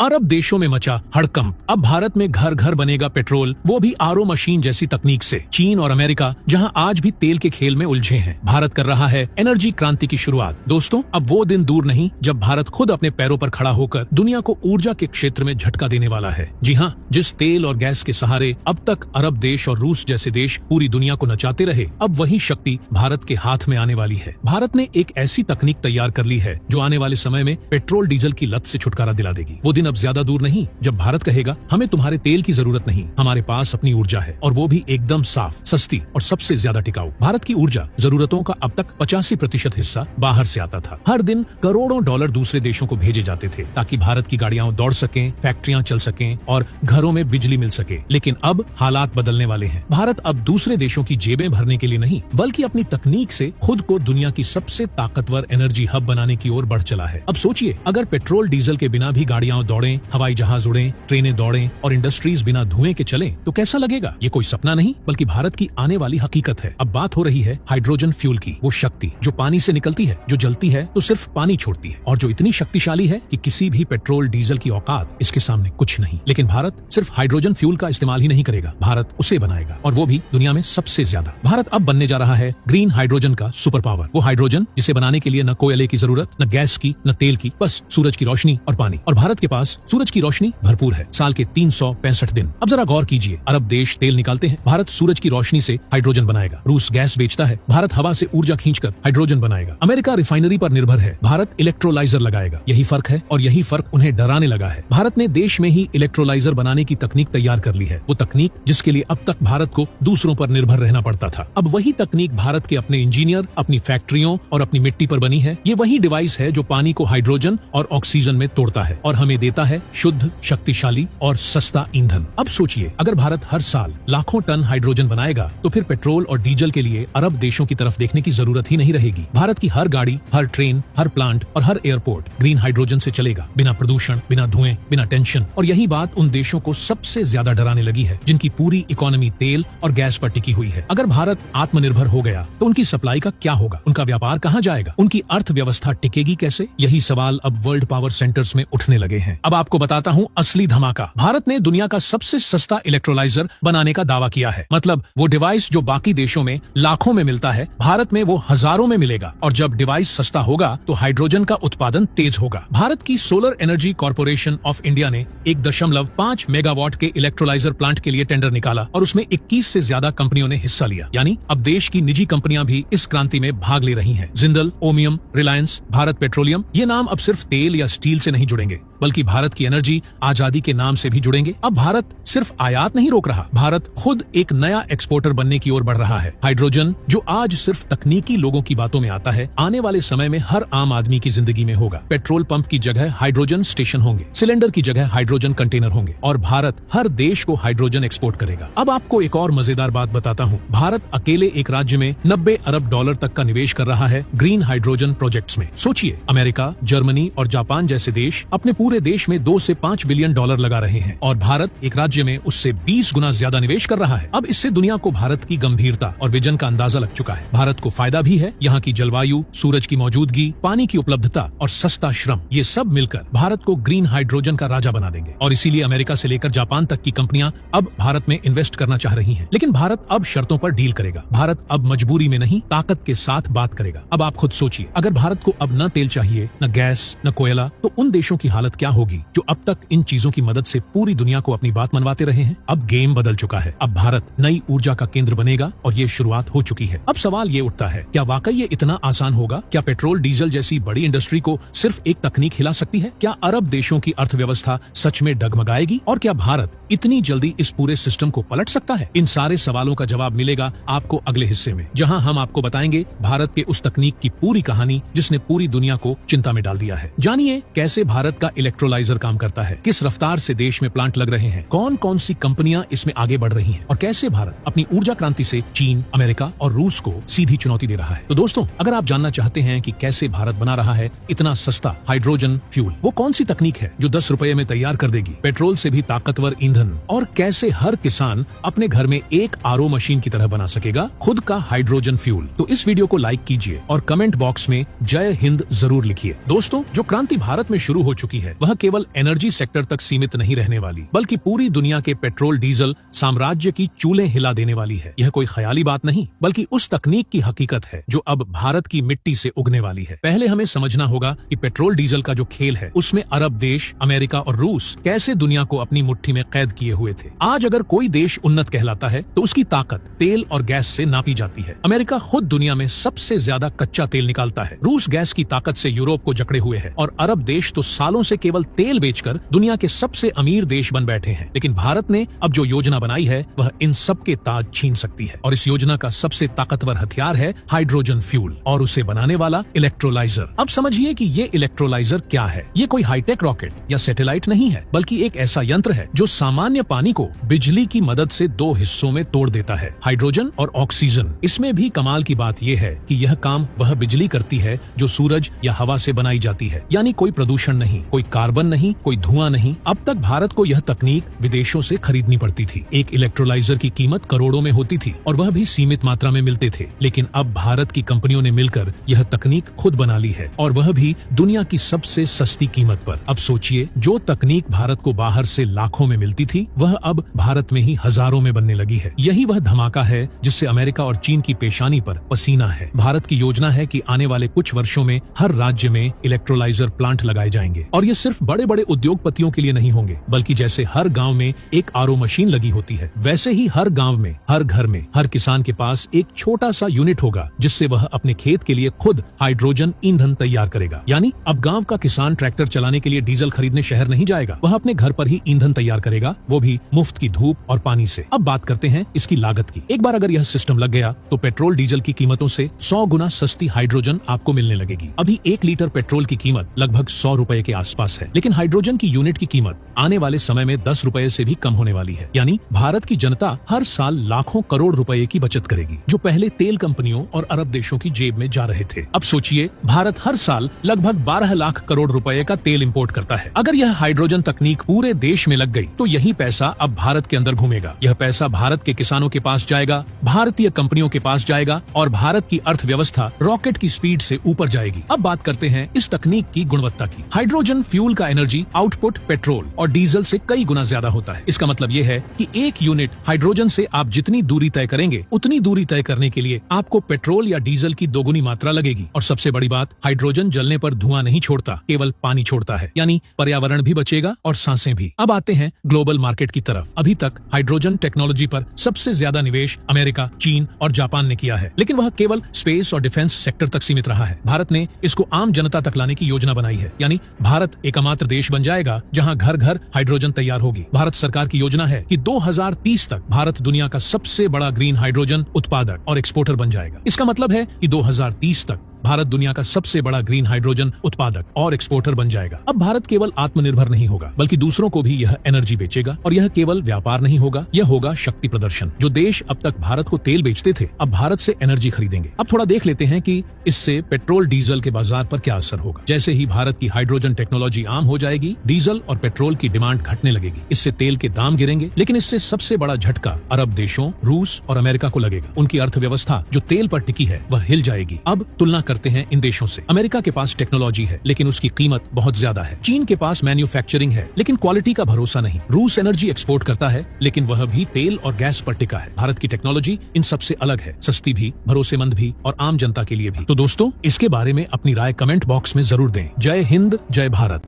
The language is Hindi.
अरब देशों में मचा हड़कंप। अब भारत में घर घर बनेगा पेट्रोल, वो भी आरओ मशीन जैसी तकनीक से। चीन और अमेरिका जहां आज भी तेल के खेल में उलझे हैं, भारत कर रहा है एनर्जी क्रांति की शुरुआत। दोस्तों, अब वो दिन दूर नहीं जब भारत खुद अपने पैरों पर खड़ा होकर दुनिया को ऊर्जा के क्षेत्र में झटका देने वाला है। जी हाँ, जिस तेल और गैस के सहारे अब तक अरब देश और रूस जैसे देश पूरी दुनिया को नचाते रहे, अब वही शक्ति भारत के हाथ में आने वाली है। भारत ने एक ऐसी तकनीक तैयार कर ली है जो आने वाले समय में पेट्रोल डीजल की लत से छुटकारा दिला देगी। वो दिन अब ज्यादा दूर नहीं जब भारत कहेगा, हमें तुम्हारे तेल की जरूरत नहीं, हमारे पास अपनी ऊर्जा है, और वो भी एकदम साफ, सस्ती और सबसे ज्यादा टिकाऊ। भारत की ऊर्जा जरूरतों का अब तक 85% हिस्सा बाहर से आता था। हर दिन करोड़ों डॉलर दूसरे देशों को भेजे जाते थे ताकि भारत की गाड़ियां दौड़ सकें, फैक्ट्रियां चल सकें और घरों में बिजली मिल सके। लेकिन अब हालात बदलने वाले हैं। भारत अब दूसरे देशों की जेबें भरने के लिए नहीं, बल्कि अपनी तकनीक से खुद को दुनिया की सबसे ताकतवर एनर्जी हब बनाने की ओर बढ़ चला है। अब सोचिए, अगर पेट्रोल डीजल के बिना भी गाड़ियां दौड़ें, हवाई जहाज उड़ें, ट्रेनें दौड़ें और इंडस्ट्रीज बिना धुएं के चलें, तो कैसा लगेगा? ये कोई सपना नहीं बल्कि भारत की आने वाली हकीकत है। अब बात हो रही है हाइड्रोजन फ्यूल की, वो शक्ति जो पानी से निकलती है, जो जलती है तो सिर्फ पानी छोड़ती है, और जो इतनी शक्तिशाली है कि किसी भी पेट्रोल डीजल की औकात इसके सामने कुछ नहीं। लेकिन भारत सिर्फ हाइड्रोजन फ्यूल का इस्तेमाल ही नहीं करेगा, भारत उसे बनाएगा, और वो भी दुनिया में सबसे ज्यादा। भारत अब बनने जा रहा है ग्रीन हाइड्रोजन का सुपर पावर। वो हाइड्रोजन जिसे बनाने के लिए न कोयले की जरूरत, न गैस की, न तेल की, बस सूरज की रोशनी और पानी। और भारत के पास सूरज की रोशनी भरपूर है, साल के 365 दिन। अब जरा गौर कीजिए, अरब देश तेल निकालते हैं, भारत सूरज की रोशनी से हाइड्रोजन बनाएगा। रूस गैस बेचता है, भारत हवा से ऊर्जा खींचकर हाइड्रोजन बनाएगा। अमेरिका रिफाइनरी पर निर्भर है, भारत इलेक्ट्रोलाइजर लगाएगा। यही फर्क है, और यही फर्क उन्हें डराने लगा है। भारत ने देश में ही इलेक्ट्रोलाइजर बनाने की तकनीक तैयार कर ली है, वो तकनीक जिसके लिए अब तक भारत को दूसरों पर निर्भर रहना पड़ता था। अब वही तकनीक भारत के अपने इंजीनियर, अपनी फैक्ट्रियों और अपनी मिट्टी पर बनी है। ये वही डिवाइस है जो पानी को हाइड्रोजन और ऑक्सीजन में तोड़ता है और हमें देता है शुद्ध, शक्तिशाली और सस्ता ईंधन। अब सोचिए, अगर भारत हर साल लाखों टन हाइड्रोजन बनाएगा तो फिर पेट्रोल और डीजल के लिए अरब देशों की तरफ देखने की जरूरत ही नहीं रहेगी। भारत की हर गाड़ी, हर ट्रेन, हर प्लांट और हर एयरपोर्ट ग्रीन हाइड्रोजन से चलेगा, बिना प्रदूषण, बिना धुएं, बिना टेंशन। और यही बात उन देशों को सबसे ज्यादा डराने लगी है जिनकी पूरी इकोनॉमी तेल और गैस पर टिकी हुई है। अगर भारत आत्मनिर्भर हो गया तो उनकी सप्लाई का क्या होगा? उनका व्यापार कहाँ जाएगा? उनकी अर्थव्यवस्था टिकेगी कैसे? यही सवाल अब वर्ल्ड पावर सेंटर्स में उठने लगे हैं। अब आपको बताता हूँ असली धमाका। भारत ने दुनिया का सबसे सस्ता इलेक्ट्रोलाइजर बनाने का दावा किया है। मतलब वो डिवाइस जो बाकी देशों में लाखों में मिलता है, भारत में वो हजारों में मिलेगा। और जब डिवाइस सस्ता होगा तो हाइड्रोजन का उत्पादन तेज होगा। भारत की solar energy corporation of India ने 1.5 मेगावाट के इलेक्ट्रोलाइजर प्लांट के लिए टेंडर निकाला और उसमें 21 से ज्यादा कंपनियों ने हिस्सा लिया। यानी अब देश की निजी कंपनियां भी इस क्रांति में भाग ले रही हैं। जिंदल, ओमियम, रिलायंस, भारत पेट्रोलियम, ये नाम अब सिर्फ तेल या स्टील से नहीं जुड़ेंगे बल्कि भारत की एनर्जी आजादी के नाम से भी जुड़ेंगे। अब भारत सिर्फ आयात नहीं रोक रहा, भारत खुद एक नया एक्सपोर्टर बनने की ओर बढ़ रहा है। हाइड्रोजन जो आज सिर्फ तकनीकी लोगों की बातों में आता है, आने वाले समय में हर आम आदमी की जिंदगी में होगा। पेट्रोल पंप की जगह हाइड्रोजन स्टेशन होंगे, सिलेंडर की जगह हाइड्रोजन कंटेनर होंगे, और भारत हर देश को हाइड्रोजन एक्सपोर्ट करेगा। अब आपको एक और मजेदार बात बताता हूँ। भारत अकेले एक राज्य में 90 अरब डॉलर तक का निवेश कर रहा है ग्रीन हाइड्रोजन प्रोजेक्ट्स में। सोचिए, अमेरिका, जर्मनी और जापान जैसे देश अपने पूरे देश में 2 से 5 बिलियन डॉलर लगा रहे हैं, और भारत एक राज्य में उससे 20 गुना ज्यादा निवेश कर रहा है। अब इससे दुनिया को भारत की गंभीरता और विजन का अंदाजा लग चुका है। भारत को फायदा भी है, यहाँ की जलवायु, सूरज की मौजूदगी, पानी की उपलब्धता और सस्ता श्रम, ये सब मिलकर भारत को ग्रीन हाइड्रोजन का राजा बना देंगे। और इसीलिए अमेरिका से लेकर जापान तक की कंपनियां अब भारत में इन्वेस्ट करना चाह रही हैं। लेकिन भारत अब शर्तों पर डील करेगा। भारत अब मजबूरी में नहीं, ताकत के साथ बात करेगा। अब आप खुद सोचिए, अगर भारत को अब न तेल चाहिए, न गैस, न कोयला, तो उन देशों की हालत क्या होगी जो अब तक इन चीजों की मदद से पूरी दुनिया को अपनी बात मनवाते रहे हैं। अब गेम बदल चुका है। अब भारत नई ऊर्जा का केंद्र बनेगा और ये शुरुआत हो चुकी है। अब सवाल ये उठता है, क्या वाकई ये इतना आसान होगा? क्या पेट्रोल डीजल जैसी बड़ी इंडस्ट्री को सिर्फ एक तकनीक हिला सकती है? क्या अरब देशों की अर्थव्यवस्था सच में डगमगाएगी? और क्या भारत इतनी जल्दी इस पूरे सिस्टम को पलट सकता है? इन सारे सवालों का जवाब मिलेगा आपको अगले हिस्से में, जहां हम आपको बताएंगे भारत के उस तकनीक की पूरी कहानी जिसने पूरी दुनिया को चिंता में डाल दिया है। जानिए कैसे भारत का इलेक्ट्रोलाइजर काम करता है, किस रफ्तार से देश में प्लांट लग रहे हैं, कौन कौन सी कंपनियां इसमें आगे बढ़ रही हैं, और कैसे भारत अपनी ऊर्जा क्रांति से चीन, अमेरिका और रूस को सीधी चुनौती दे रहा है। तो दोस्तों, अगर आप जानना चाहते हैं कि कैसे भारत बना रहा है इतना सस्ता हाइड्रोजन फ्यूल, वो कौन सी तकनीक है जो 10 रुपए में तैयार कर देगी पेट्रोल से भी ताकतवर ईंधन, और कैसे हर किसान अपने घर में एक आरओ मशीन की तरह बना सकेगा खुद का हाइड्रोजन फ्यूल, तो इस वीडियो को लाइक कीजिए और कमेंट बॉक्स में जय हिंद जरूर लिखिए। दोस्तों, जो क्रांति भारत में शुरू हो चुकी है वह केवल केवल एनर्जी सेक्टर तक सीमित नहीं रहने वाली, बल्कि पूरी दुनिया के पेट्रोल डीजल साम्राज्य की चूलें हिला देने वाली है। यह कोई ख्याली बात नहीं, बल्कि उस तकनीक की हकीकत है जो अब भारत की मिट्टी से उगने वाली है। पहले हमें समझना होगा कि पेट्रोल डीजल का जो खेल है उसमें अरब देश, अमेरिका और रूस कैसे दुनिया को अपनी मुट्ठी में कैद किए हुए थे। आज अगर कोई देश उन्नत कहलाता है तो उसकी ताकत तेल और गैस से नापी जाती है। अमेरिका खुद दुनिया में सबसे ज्यादा कच्चा तेल निकालता है, रूस गैस की ताकत से यूरोप को जकड़े हुए है और अरब देश तो सालों से केवल तेल बेचकर दुनिया के सबसे अमीर देश बन बैठे हैं। लेकिन भारत ने अब जो योजना बनाई है वह इन सब के ताज छीन सकती है और इस योजना का सबसे ताकतवर हथियार है हाइड्रोजन फ्यूल और उसे बनाने वाला इलेक्ट्रोलाइजर। अब समझिए कि ये इलेक्ट्रोलाइजर क्या है। ये कोई हाईटेक रॉकेट या सैटेलाइट नहीं है, बल्कि एक ऐसा यंत्र है जो सामान्य पानी को बिजली की मदद से दो हिस्सों में तोड़ देता है, हाइड्रोजन और ऑक्सीजन। इसमें भी कमाल की बात यह है कि यह काम वह बिजली करती है जो सूरज या हवा से बनाई जाती है, यानी कोई प्रदूषण नहीं, कोई कार्बन नहीं, कोई धुआं नहीं। अब तक भारत को यह तकनीक विदेशों से खरीदनी पड़ती थी। एक इलेक्ट्रोलाइजर की कीमत करोड़ों में होती थी और वह भी सीमित मात्रा में मिलते थे। लेकिन अब भारत की कंपनियों ने मिलकर यह तकनीक खुद बना ली है और वह भी दुनिया की सबसे सस्ती कीमत पर। अब सोचिए, जो तकनीक भारत को बाहर से लाखों में मिलती थी वह अब भारत में ही हजारों में बनने लगी है। यही वह धमाका है जिससे अमेरिका और चीन की पेशानी पर पसीना है। भारत की योजना है कि आने वाले कुछ वर्षों में हर राज्य में इलेक्ट्रोलाइजर प्लांट लगाए जाएंगे और ये सिर्फ बड़े बड़े उद्योगपतियों के लिए नहीं होंगे, बल्कि जैसे हर गांव में एक आरओ मशीन लगी होती है वैसे ही हर गांव में, हर घर में, हर किसान के पास एक छोटा सा यूनिट होगा जिससे वह अपने खेत के लिए खुद हाइड्रोजन ईंधन तैयार करेगा। यानी अब गांव का किसान ट्रैक्टर चलाने के लिए डीजल खरीदने शहर नहीं जाएगा, वह अपने घर पर ही ईंधन तैयार करेगा, वो भी मुफ्त की धूप और पानी से। अब बात करते हैं इसकी लागत की। एक बार अगर यह सिस्टम लग गया तो पेट्रोल डीजल की कीमतों से 100 गुना सस्ती हाइड्रोजन आपको मिलने लगेगी। अभी 1 लीटर पेट्रोल की कीमत लगभग 100 रुपए के आसपास है, लेकिन हाइड्रोजन की यूनिट की कीमत आने वाले समय में 10 रुपए से भी कम होने वाली है। यानी भारत की जनता हर साल लाखों करोड़ रुपए की बचत करेगी, जो पहले तेल कंपनियों और अरब देशों की जेब में जा रहे थे। अब सोचिए, भारत हर साल लगभग 12 लाख करोड़ रुपए का तेल इंपोर्ट करता है। अगर यह हाइड्रोजन तकनीक पूरे देश में लग गई तो यही पैसा अब भारत के अंदर घूमेगा। यह पैसा भारत के किसानों के पास जाएगा, भारतीय कंपनियों के पास जाएगा और भारत की अर्थव्यवस्था रॉकेट की स्पीड से ऊपर जाएगी। अब बात करते हैं इस तकनीक की गुणवत्ता की। हाइड्रोजन फ्यूल का एनर्जी आउटपुट पेट्रोल और डीजल से कई गुना ज्यादा होता है। इसका मतलब यह है कि एक यूनिट हाइड्रोजन से आप जितनी दूरी तय करेंगे उतनी दूरी तय करने के लिए आपको पेट्रोल या डीजल की दोगुनी मात्रा लगेगी। और सबसे बड़ी बात, हाइड्रोजन जलने पर धुआं नहीं छोड़ता, केवल पानी छोड़ता है, यानी पर्यावरण भी बचेगा और सांसें भी। अब आते हैं ग्लोबल मार्केट की तरफ। अभी तक हाइड्रोजन टेक्नोलॉजी पर सबसे ज्यादा निवेश अमेरिका, चीन और जापान ने किया है, लेकिन वह केवल स्पेस और डिफेंस सेक्टर तक सीमित रहा है। भारत ने इसको आम जनता तक लाने की योजना बनाई है, यानी भारत एकमात्र देश बन जाएगा जहां घर घर हाइड्रोजन तैयार होगी। भारत सरकार की योजना है कि 2030 तक भारत दुनिया का सबसे बड़ा ग्रीन हाइड्रोजन उत्पादक और एक्सपोर्टर बन जाएगा। इसका मतलब है कि 2030 तक भारत दुनिया का सबसे बड़ा ग्रीन हाइड्रोजन उत्पादक और एक्सपोर्टर बन जाएगा। अब भारत केवल आत्मनिर्भर नहीं होगा, बल्कि दूसरों को भी यह एनर्जी बेचेगा। और यह केवल व्यापार नहीं होगा, यह होगा शक्ति प्रदर्शन। जो देश अब तक भारत को तेल बेचते थे, अब भारत से एनर्जी खरीदेंगे। अब थोड़ा देख लेते हैं कि इससे पेट्रोल डीजल के बाजार पर क्या असर होगा। जैसे ही भारत की हाइड्रोजन टेक्नोलॉजी आम हो जाएगी, डीजल और पेट्रोल की डिमांड घटने लगेगी। इससे तेल के दाम गिरेंगे, लेकिन इससे सबसे बड़ा झटका अरब देशों, रूस और अमेरिका को लगेगा। उनकी अर्थव्यवस्था जो तेल पर टिकी है वह हिल जाएगी। अब तुलना करते हैं इन देशों से। अमेरिका के पास टेक्नोलॉजी है, लेकिन उसकी कीमत बहुत ज्यादा है। चीन के पास मैन्युफैक्चरिंग है, लेकिन क्वालिटी का भरोसा नहीं। रूस एनर्जी एक्सपोर्ट करता है, लेकिन वह भी तेल और गैस पर टिका है। भारत की टेक्नोलॉजी इन सबसे अलग है, सस्ती भी, भरोसेमंद भी और आम जनता के लिए भी। तो दोस्तों, इसके बारे में अपनी राय कमेंट बॉक्स में जरूर दें। जय हिंद, जय भारत।